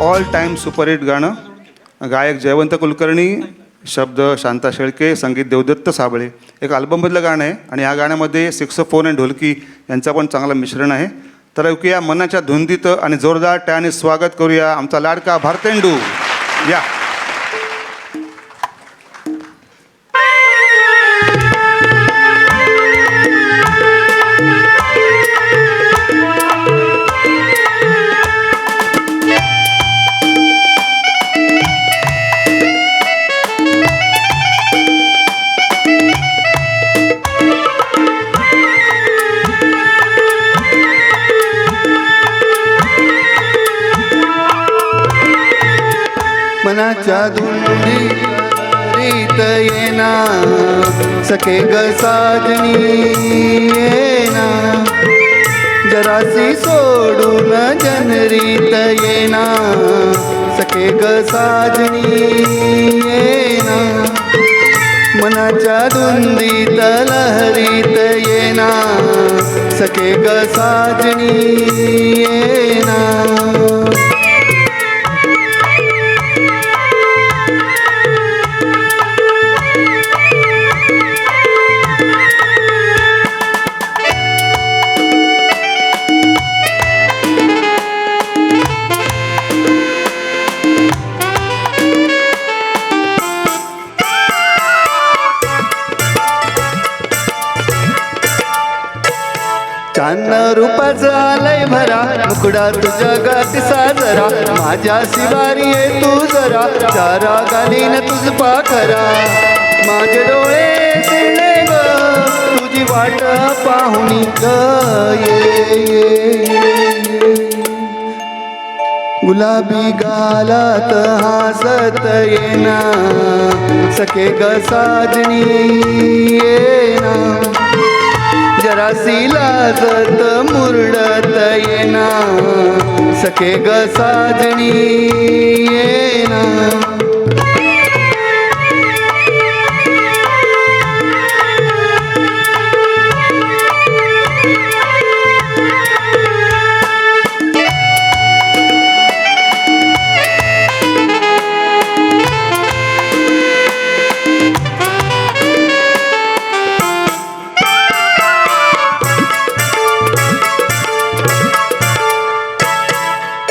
All time superhit गाणं. गायक जयवंत कुलकर्णी, शब्द शांता शेळके, संगीत देवदत्त साबळे. एक अल्बममधलं गाणं आहे आणि या गाण्यामध्ये सिक्सोफोन आणि ढोलकी यांचा पण चांगला मिश्रण आहे. तर ऐकूया मनाच्या धुंदीत आणि जोरदार टाळ्याने स्वागत करूया आमचा लाडका भारतेंडू. या मनाच्या धुंदीत येना सखे ग साजनी येना, जरासी सोडून जनरीत येना सखे ग साजनी येना. मनाच्या धुंदीत लहरीत येना सखे ग साजनी येना. चांदन रूपाचा आलय भरा, मुकुडा तुझ्या गाठी साजरा, माझ्या शिवारी ये तू जरा, चारा घालीन तुझ पाखरा. माझे डोळे सिरले ग तुझी वाट पाहुणी ग ये. गुलाबी गालात हासत येना सखे ग साजनी येना, जरासी लाजत मुरडत येना सखे ग साजनी येना.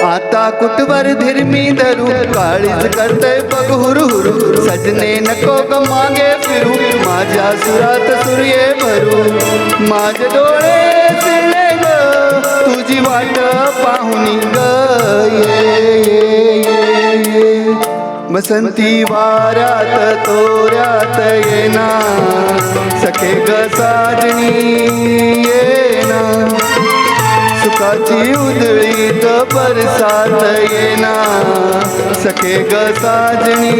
आता कुठवर धीरमी धरू, काळीज करतय बघ हुरहुरू, सजने नको ग मागे फिरू, माझ्या सुरात सूर्ये भरू. माझे डोळे सिरले ग तुझी वाट पाहुणी ग ये. बसंती वाऱ्यात तोऱ्यात येना सखे ग साजनी येना, सुखाची उधळीत बरसात येना सखे ग साजनी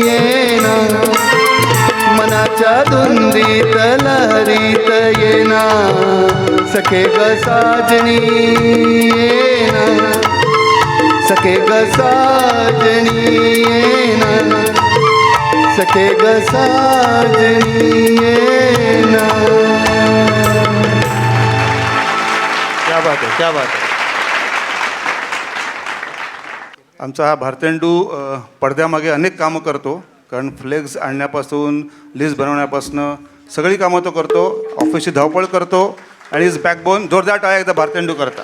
येना. मनाच्या धुंदीत लहरीत येना सखे ग साजनी येना, सखे ग साजनी येना, सखे ग साजनी येना. क्या बात आहे, क्या बात आहे. आमचा हा भारतेंडू पडद्यामागे अनेक कामं करतो, कारण फ्लेक्स आणण्यापासून लिस्ट बनवण्यापासून सगळी कामं तो करतो, ऑफिसची धावपळ करतो आणि इज बॅकबोन. जोरदार टाळ्या एकदा भारतेंडू करता.